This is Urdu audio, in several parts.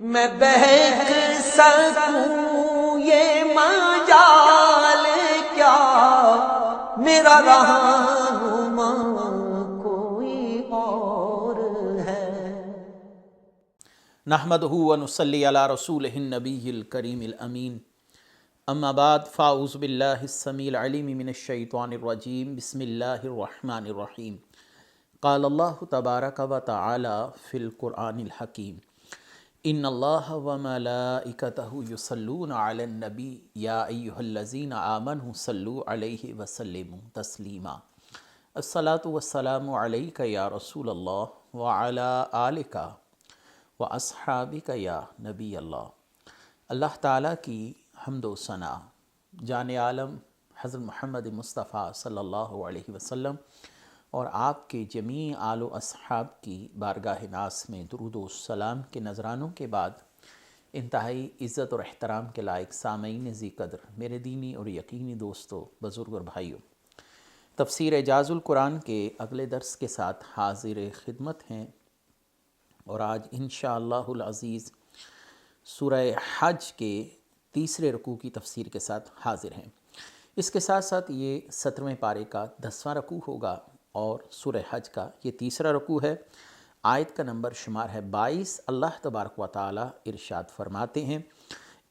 میں بہک سکوں یہ مجال کیا، میرا رہنما کوئی اور ہے۔ نحمدہ ونصلی علی رسولہ النبی الکریم الامین، اما بعد فاعوذ باللہ السمیع العلیم من الشیطان الرجیم، بسم اللہ الرحمن الرحیم۔ قال اللہ تبارک و تعالی فی القرآن الحکیم، ان اللہ وملائکتہ یصلون علی النبی یا ایہا الذین آمنوا صلوا علیہ وسلموا تسلیما۔ الصلاۃ والسلام علیک یا رسول اللہ وعلی آلک واصحابک یا نبی اللہ۔ اللہ تعالیٰ کی حمد و ثنا جان عالم حضرت محمد مصطفیٰ صلی اللہ علیہ وسلم اور آپ کے جمیع آل و اصحاب کی بارگاہ ناز میں درود و سلام کے نذرانوں کے بعد، انتہائی عزت اور احترام کے لائق سامعین ذی قدر، میرے دینی اور یقینی دوستو، بزرگ اور بھائیوں، تفسیر اعجاز القرآن کے اگلے درس کے ساتھ حاضر خدمت ہیں، اور آج انشاءاللہ العزیز سورہ حج کے تیسرے رکوع کی تفسیر کے ساتھ حاضر ہیں۔ اس کے ساتھ ساتھ یہ 17ویں پارے کا 10واں رکوع ہوگا، اور سورہ حج کا یہ تیسرا رکوع ہے۔ آیت کا نمبر شمار ہے 22۔ اللہ تبارک و تعالی ارشاد فرماتے ہیں،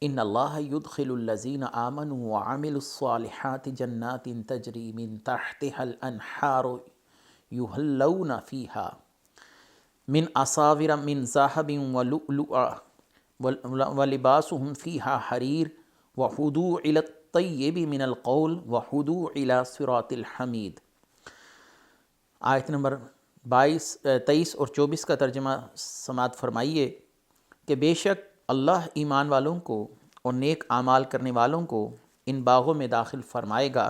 ان اللہ یدخل الذین آمنوا وعملوا الصالحات جنات تجری من تحتها الانہار یحلون فیہا من اساور من ذہب ولؤلؤا ولباسهم فیہا حریر وہدوا الی الطیب من القول وہدوا الی صراط الحمید۔ آیت نمبر 23 اور 24 کا ترجمہ سماعت فرمائیے کہ بے شک اللہ ایمان والوں کو اور نیک اعمال کرنے والوں کو ان باغوں میں داخل فرمائے گا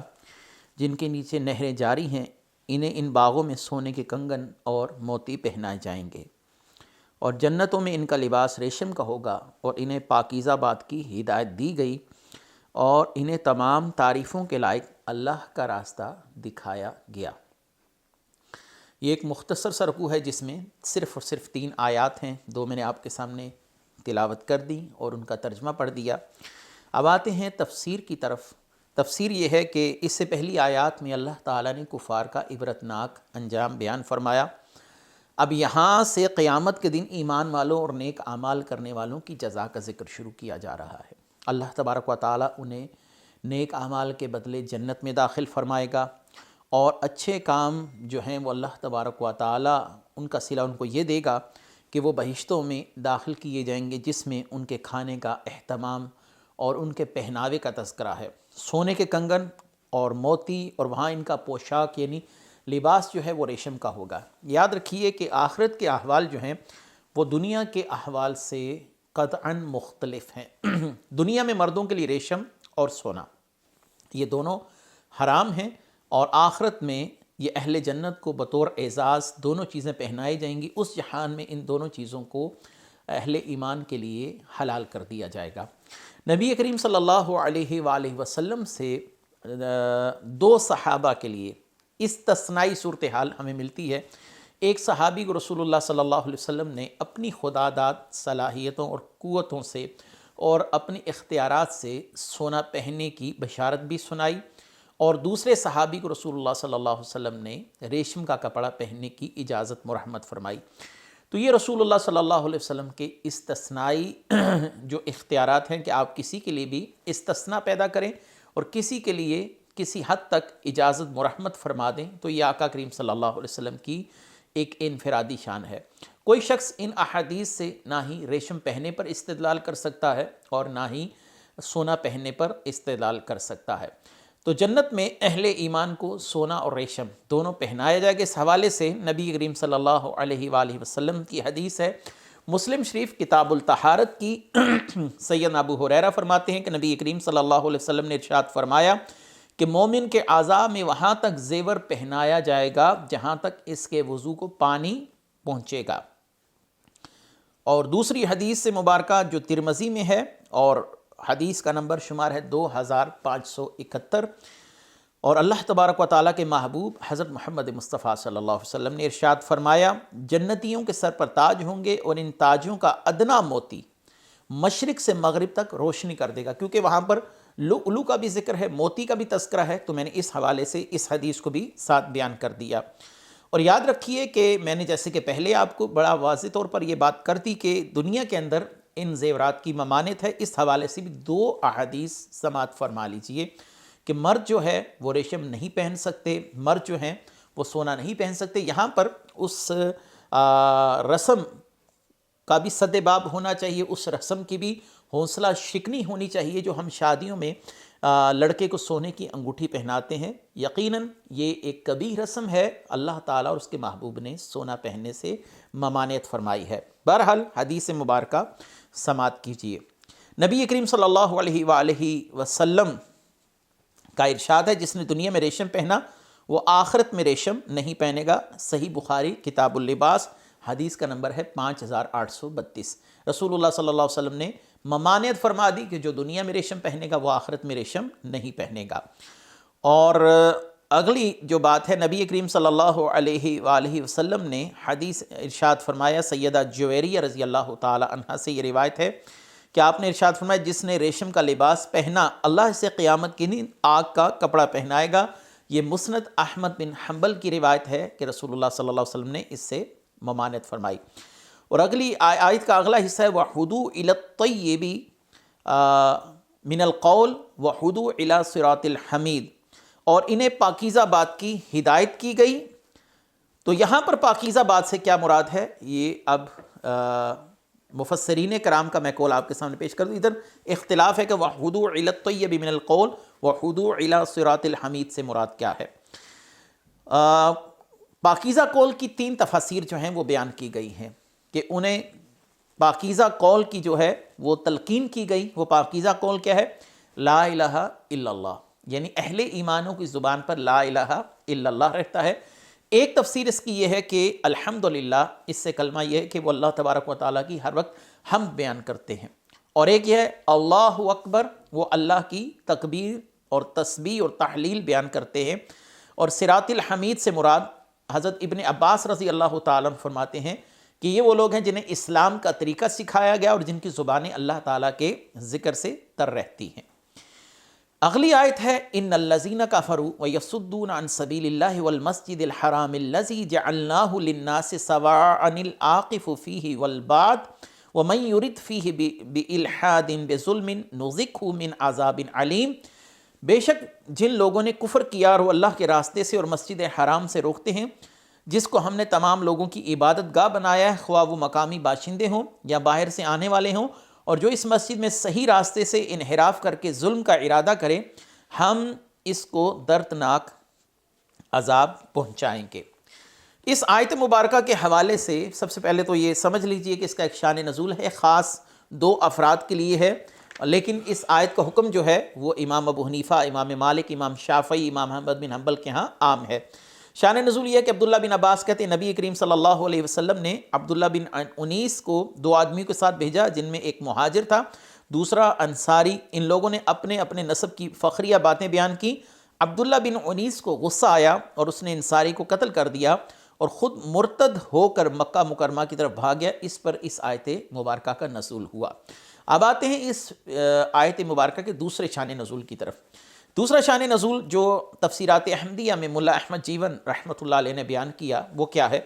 جن کے نیچے نہریں جاری ہیں، انہیں ان باغوں میں سونے کے کنگن اور موتی پہنائے جائیں گے، اور جنتوں میں ان کا لباس ریشم کا ہوگا، اور انہیں پاکیزہ بات کی ہدایت دی گئی، اور انہیں تمام تعریفوں کے لائق اللہ کا راستہ دکھایا گیا۔ یہ ایک مختصر سا رکوع ہے جس میں صرف اور صرف 3 آیات ہیں، 2 میں نے آپ کے سامنے تلاوت کر دی اور ان کا ترجمہ پڑھ دیا۔ اب آتے ہیں تفسیر کی طرف۔ تفسیر یہ ہے کہ اس سے پہلی آیات میں اللہ تعالیٰ نے کفار کا عبرتناک انجام بیان فرمایا۔ اب یہاں سے قیامت کے دن ایمان والوں اور نیک اعمال کرنے والوں کی جزا کا ذکر شروع کیا جا رہا ہے۔ اللہ تبارک و تعالیٰ انہیں نیک اعمال کے بدلے جنت میں داخل فرمائے گا، اور اچھے کام جو ہیں وہ اللہ تبارک و تعالیٰ ان کا صلہ ان کو یہ دے گا کہ وہ بہشتوں میں داخل کیے جائیں گے، جس میں ان کے کھانے کا اہتمام اور ان کے پہناوے کا تذکرہ ہے، سونے کے کنگن اور موتی، اور وہاں ان کا پوشاک یعنی لباس جو ہے وہ ریشم کا ہوگا۔ یاد رکھیے کہ آخرت کے احوال جو ہیں وہ دنیا کے احوال سے قطعاً مختلف ہیں۔ دنیا میں مردوں کے لیے ریشم اور سونا یہ دونوں حرام ہیں، اور آخرت میں یہ اہل جنت کو بطور اعزاز دونوں چیزیں پہنائی جائیں گی۔ اس جہان میں ان دونوں چیزوں کو اہل ایمان کے لیے حلال کر دیا جائے گا۔ نبی کریم صلی اللہ علیہ وآلہ وسلم سے 2 صحابہ کے لیے استثنائی صورتحال ہمیں ملتی ہے۔ ایک صحابی کو رسول اللہ صلی اللہ علیہ وسلم نے اپنی خداداد صلاحیتوں اور قوتوں سے اور اپنی اختیارات سے سونا پہننے کی بشارت بھی سنائی، اور دوسرے صحابی کو رسول اللہ صلی اللہ علیہ وسلم نے ریشم کا کپڑا پہننے کی اجازت مرحمت فرمائی۔ تو یہ رسول اللہ صلی اللہ علیہ وسلم کے استثنائی جو اختیارات ہیں کہ آپ کسی کے لیے بھی استثناء پیدا کریں اور کسی کے لیے کسی حد تک اجازت مرحمت فرما دیں، تو یہ آقا کریم صلی اللہ علیہ وسلم کی ایک انفرادی شان ہے۔ کوئی شخص ان احادیث سے نہ ہی ریشم پہننے پر استدلال کر سکتا ہے اور نہ ہی سونا پہننے پر استدلال کر سکتا ہے۔ تو جنت میں اہل ایمان کو سونا اور ریشم دونوں پہنایا جائے گا۔ اس حوالے سے نبی کریم صلی اللہ علیہ وآلہ وسلم کی حدیث ہے، مسلم شریف کتاب الطہارت کی۔ سیدنا ابو ہریرہ فرماتے ہیں کہ نبی کریم صلی اللہ علیہ وسلم نے ارشاد فرمایا کہ مومن کے اعضاء میں وہاں تک زیور پہنایا جائے گا جہاں تک اس کے وضو کو پانی پہنچے گا۔ اور دوسری حدیث سے مبارکہ جو ترمذی میں ہے، اور حدیث کا نمبر شمار ہے 2571، اور اللہ تبارک و تعالیٰ کے محبوب حضرت محمد مصطفیٰ صلی اللہ علیہ وسلم نے ارشاد فرمایا، جنتیوں کے سر پر تاج ہوں گے اور ان تاجوں کا ادنا موتی مشرق سے مغرب تک روشنی کر دے گا، کیونکہ وہاں پر لؤلؤ کا بھی ذکر ہے، موتی کا بھی تذکرہ ہے، تو میں نے اس حوالے سے اس حدیث کو بھی ساتھ بیان کر دیا۔ اور یاد رکھیے کہ میں نے جیسے کہ پہلے آپ کو بڑا واضح طور پر یہ بات کر دی کہ دنیا کے اندر ان زیورات کی ممانعت ہے، اس حوالے سے بھی 2 احادیث سماعت فرما لیجئے کہ مرد جو ہے وہ ریشم نہیں پہن سکتے، مرد جو ہیں وہ سونا نہیں پہن سکتے۔ یہاں پر اس رسم کا بھی سد باب ہونا چاہیے، اس رسم کی بھی حوصلہ شکنی ہونی چاہیے جو ہم شادیوں میں لڑکے کو سونے کی انگوٹھی پہناتے ہیں۔ یقیناً یہ ایک کبیح رسم ہے، اللہ تعالیٰ اور اس کے محبوب نے سونا پہننے سے ممانعت فرمائی ہے۔ بہرحال حدیث مبارکہ سماعت کیجیے۔ نبی کریم صلی اللہ علیہ وآلہ وسلم کا ارشاد ہے، جس نے دنیا میں ریشم پہنا وہ آخرت میں ریشم نہیں پہنے گا۔ صحیح بخاری کتاب اللباس، حدیث کا نمبر ہے 5832۔ رسول اللہ صلی اللہ علیہ وسلم نے ممانعت فرما دی کہ جو دنیا میں ریشم پہنے گا وہ آخرت میں ریشم نہیں پہنے گا۔ اور اگلی جو بات ہے، نبی کریم صلی اللہ علیہ وآلہ وسلم نے حدیث ارشاد فرمایا، سیدہ جویریہ رضی اللہ تعالی عنہ سے یہ روایت ہے کہ آپ نے ارشاد فرمایا، جس نے ریشم کا لباس پہنا اللہ اسے قیامت کے دن آگ کا کپڑا پہنائے گا۔ یہ مسند احمد بن حنبل کی روایت ہے کہ رسول اللہ صلی اللہ علیہ وسلم نے اس سے ممانعت فرمائی۔ اور اگلی آیت کا اگلا حصہ ہے، وَحُدُوا إِلَى الطَّيِّبِ مِنَ الْقَوْلِ وَحُدُوا إِلَى صِرَاطِ الْحَمِيدِ، اور انہیں پاکیزہ بات کی ہدایت کی گئی۔ تو یہاں پر پاکیزہ بات سے کیا مراد ہے، یہ اب مفسرین کرام کا میں قول آپ کے سامنے پیش کر دوں۔ ادھر اختلاف ہے کہ وَحُدُوا إِلَى الطَّيِّبِ مِنَ الْقَوْلِ وَحُدُوا إِلَى صِرَاطِ الْحَمِيدِ سے مراد کیا ہے۔ پاکیزہ قول کی 3 تفاسیر جو ہیں وہ بیان کی گئی ہیں کہ انہیں پاکیزہ قول کی جو ہے وہ تلقین کی گئی۔ وہ پاکیزہ قول کیا ہے؟ لا الہ الا اللہ، یعنی اہل ایمانوں کی زبان پر لا الہ الا اللہ رہتا ہے۔ ایک تفسیر اس کی یہ ہے کہ الحمدللہ، اس سے کلمہ یہ ہے کہ وہ اللہ تبارک و تعالیٰ کی ہر وقت حمد بیان کرتے ہیں۔ اور ایک یہ ہے اللہ اکبر، وہ اللہ کی تکبیر اور تسبیح اور تحلیل بیان کرتے ہیں۔ اور صراط الحمید سے مراد حضرت ابن عباس رضی اللہ تعالیٰ عنہ فرماتے ہیں کہ یہ وہ لوگ ہیں جنہیں اسلام کا طریقہ سکھایا گیا اور جن کی زبانیں اللہ تعالیٰ کے ذکر سے تر رہتی ہیں۔ اگلی آیت ہے، ان الذین کفروا ویصدون عن سبیل اللہ والمسجد الحرام الذی جعلناہ للناس سواء العاکف فیہ والباد ومن یرد فیہ بالحاد بظلم نذقہ من عذاب علیم۔ بے شک جن لوگوں نے کفر کیا اور وہ اللہ کے راستے سے اور مسجد حرام سے روکتے ہیں، جس کو ہم نے تمام لوگوں کی عبادت گاہ بنایا ہے، خواہ وہ مقامی باشندے ہوں یا باہر سے آنے والے ہوں، اور جو اس مسجد میں صحیح راستے سے انحراف کر کے ظلم کا ارادہ کرے، ہم اس کو دردناک عذاب پہنچائیں گے۔ اس آیت مبارکہ کے حوالے سے سب سے پہلے تو یہ سمجھ لیجئے کہ اس کا ایک شان نزول ہے، خاص 2 افراد کے لیے ہے، لیکن اس آیت کا حکم جو ہے وہ امام ابو حنیفہ، امام مالک، امام شافعی، امام احمد بن حنبل کے ہاں عام ہے۔ شان نزول یہ ہے کہ عبداللہ بن عباس کہتے ہیں نبی کریم صلی اللہ علیہ وسلم نے عبداللہ بن انیس کو 2 آدمیوں کے ساتھ بھیجا، جن میں ایک مہاجر تھا، دوسرا انصاری۔ ان لوگوں نے اپنے اپنے نسب کی فخریہ باتیں بیان کی۔ عبداللہ بن انیس کو غصہ آیا اور اس نے انصاری کو قتل کر دیا اور خود مرتد ہو کر مکہ مکرمہ کی طرف بھاگ گیا۔ اس پر اس آیت مبارکہ کا نزول ہوا۔ اب آتے ہیں اس آیت مبارکہ کے دوسرے شان نزول کی طرف۔ دوسرا شان نزول جو تفسیرات احمدیہ میں ملا احمد جیون رحمۃ اللہ علیہ نے بیان کیا وہ کیا ہے؟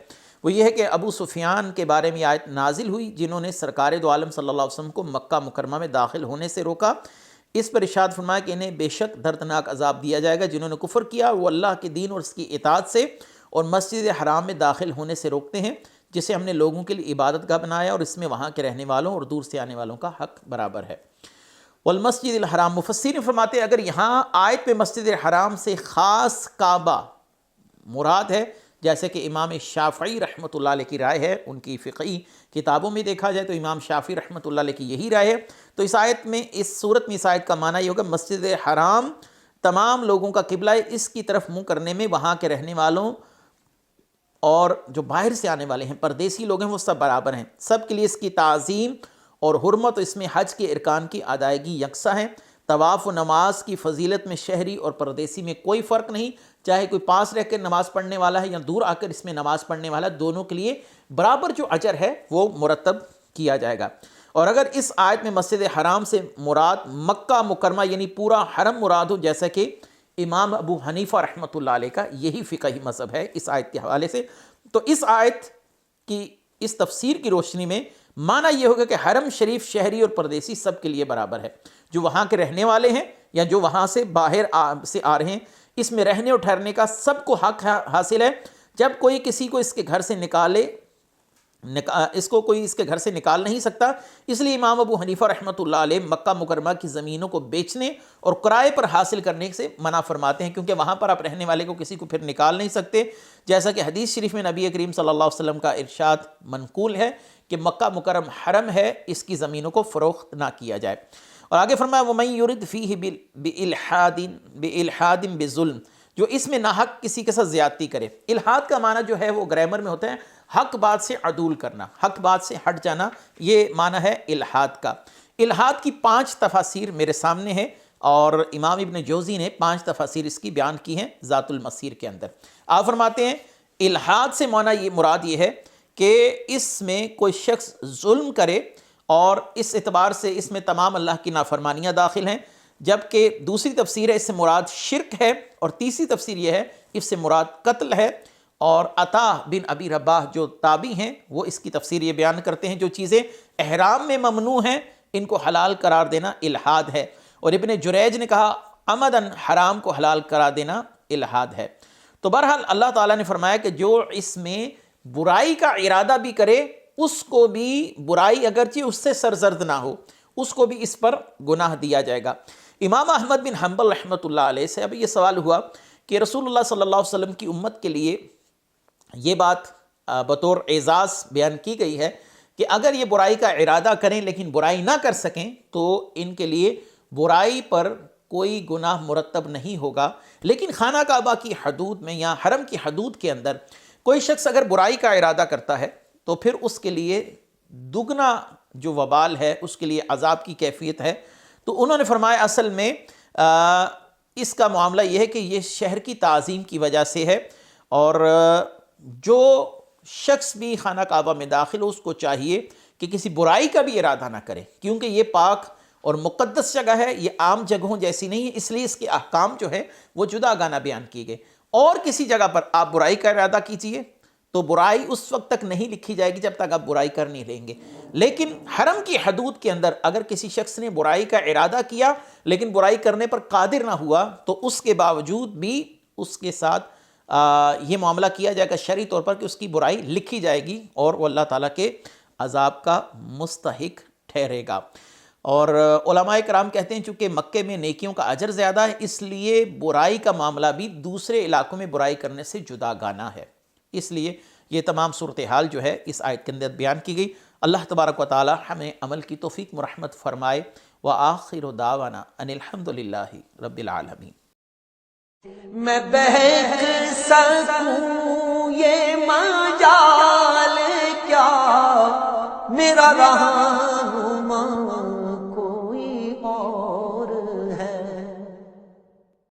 وہ یہ ہے کہ ابو سفیان کے بارے میں آیت نازل ہوئی، جنہوں نے سرکار دو عالم صلی اللہ علیہ وسلم کو مکہ مکرمہ میں داخل ہونے سے روکا۔ اس پر ارشاد فرمایا کہ انہیں بے شک دردناک عذاب دیا جائے گا جنہوں نے کفر کیا، وہ اللہ کے دین اور اس کی اطاعت سے اور مسجد حرام میں داخل ہونے سے روکتے ہیں، جسے ہم نے لوگوں کے لیے عبادت گاہ بنایا اور اس میں وہاں کے رہنے والوں اور دور سے آنے والوں کا حق برابر ہے۔ والمسجد الحرام، مفسرین فرماتے ہیں اگر یہاں آیت میں مسجد الحرام سے خاص کعبہ مراد ہے، جیسے کہ امام شافعی رحمۃ اللہ علیہ کی رائے ہے، ان کی فقہی کتابوں میں دیکھا جائے تو امام شافعی رحمۃ اللہ علیہ کی یہی رائے ہے، تو اس آیت میں اس صورت میں اس آیت کا معنی یہ ہوگا مسجد حرام تمام لوگوں کا قبلہ ہے، اس کی طرف منہ کرنے میں وہاں کے رہنے والوں اور جو باہر سے آنے والے ہیں پردیسی لوگ ہیں وہ سب برابر ہیں، سب کے لیے اس کی تعظیم اور حرمت، اس میں حج کے ارکان کی ادائیگی یکساں ہے۔ طواف و نماز کی فضیلت میں شہری اور پردیسی میں کوئی فرق نہیں، چاہے کوئی پاس رہ کر نماز پڑھنے والا ہے یا دور آ کر اس میں نماز پڑھنے والا، دونوں کے لیے برابر جو اجر ہے وہ مرتب کیا جائے گا۔ اور اگر اس آیت میں مسجد حرام سے مراد مکہ مکرمہ یعنی پورا حرم مراد ہو، جیسا کہ امام ابو حنیفہ رحمۃ اللہ علیہ کا یہی فقہی مذہب ہے اس آیت کے حوالے سے، تو اس آیت کی اس تفسیر کی روشنی میں معنی یہ ہوگا کہ حرم شریف شہری اور پردیسی سب کے لیے برابر ہے، جو وہاں کے رہنے والے ہیں یا جو وہاں سے باہر سے آ رہے ہیں، اس میں رہنے اور ٹھہرنے کا سب کو حق حاصل ہے۔ جب کوئی کسی کو اس کے گھر سے کوئی اس کے گھر سے نکال نہیں سکتا، اس لیے امام ابو حنیفہ رحمۃ اللہ علیہ مکہ مکرمہ کی زمینوں کو بیچنے اور کرائے پر حاصل کرنے سے منع فرماتے ہیں، کیونکہ وہاں پر آپ رہنے والے کو کسی کو پھر نکال نہیں سکتے، جیسا کہ حدیث شریف میں نبی کریم صلی اللہ علیہ وسلم کا ارشاد منقول ہے کہ مکہ مکرم حرم ہے، اس کی زمینوں کو فروخت نہ کیا جائے۔ اور آگے فرمایا وَمَن يُرِدْ فِيهِ بِإِلْحَادٍ بِظُلْم، جو اس میں ناحق کسی کے ساتھ زیادتی کرے۔ الحاد کا معنی جو ہے وہ گرامر میں ہوتا ہے حق بات سے عدول کرنا، حق بات سے ہٹ جانا، یہ معنی ہے الحاد کا۔ الحاد کی 5 تفاسیر میرے سامنے ہیں اور امام ابن جوزی نے 5 تفاسیر اس کی بیان کی ہیں ذات المسیر کے اندر۔ آپ فرماتے ہیں الحاد سے معنی یہ مراد یہ ہے کہ اس میں کوئی شخص ظلم کرے، اور اس اعتبار سے اس میں تمام اللہ کی نافرمانیاں داخل ہیں، جبکہ دوسری تفسیر ہے اس سے مراد شرک ہے، اور تیسری تفسیر یہ ہے اس سے مراد قتل ہے۔ اور عطا بن ابی رباح جو تابعی ہیں وہ اس کی تفسیر یہ بیان کرتے ہیں جو چیزیں احرام میں ممنوع ہیں ان کو حلال قرار دینا الحاد ہے، اور ابن جریج نے کہا عمدن حرام کو حلال قرار دینا الحاد ہے۔ تو بہرحال اللہ تعالیٰ نے فرمایا کہ جو اس میں برائی کا ارادہ بھی کرے، اس کو بھی برائی اگرچہ اس سے سرزرد نہ ہو، اس کو بھی اس پر گناہ دیا جائے گا۔ امام احمد بن حنبل رحمۃ اللہ علیہ سے اب یہ سوال ہوا کہ رسول اللہ صلی اللہ علیہ وسلم کی امت کے لیے یہ بات بطور اعزاز بیان کی گئی ہے کہ اگر یہ برائی کا ارادہ کریں لیکن برائی نہ کر سکیں تو ان کے لیے برائی پر کوئی گناہ مرتب نہیں ہوگا، لیکن خانہ کعبہ کی حدود میں یا حرم کی حدود کے اندر کوئی شخص اگر برائی کا ارادہ کرتا ہے تو پھر اس کے لیے دگنا جو وبال ہے، اس کے لیے عذاب کی کیفیت ہے۔ تو انہوں نے فرمایا اصل میں اس کا معاملہ یہ ہے کہ یہ شہر کی تعظیم کی وجہ سے ہے، اور جو شخص بھی خانہ کعبہ میں داخل ہو اس کو چاہیے کہ کسی برائی کا بھی ارادہ نہ کرے، کیونکہ یہ پاک اور مقدس جگہ ہے، یہ عام جگہوں جیسی نہیں ہے، اس لیے اس کے احکام جو ہے وہ جدا گانا بیان کیے گئے۔ اور کسی جگہ پر آپ برائی کا ارادہ کیجئے تو برائی اس وقت تک نہیں لکھی جائے گی جب تک آپ برائی کر نہیں لیں گے، لیکن حرم کی حدود کے اندر اگر کسی شخص نے برائی کا ارادہ کیا لیکن برائی کرنے پر قادر نہ ہوا تو اس کے باوجود بھی اس کے ساتھ یہ معاملہ کیا جائے گا شرعی طور پر کہ اس کی برائی لکھی جائے گی اور وہ اللہ تعالیٰ کے عذاب کا مستحق ٹھہرے گا۔ اور علماء کرام کہتے ہیں چونکہ مکے میں نیکیوں کا اجر زیادہ ہے، اس لیے برائی کا معاملہ بھی دوسرے علاقوں میں برائی کرنے سے جدا گانا ہے، اس لیے یہ تمام صورتحال جو ہے اس آیت کے اندر بیان کی گئی۔ اللہ تبارک و تعالی ہمیں عمل کی توفیق مرحمت فرمائے۔ وآخر دعوانا ان الحمد للہ رب العالمین۔ میں بہک سکوں یہ مجال کیا میرا رہا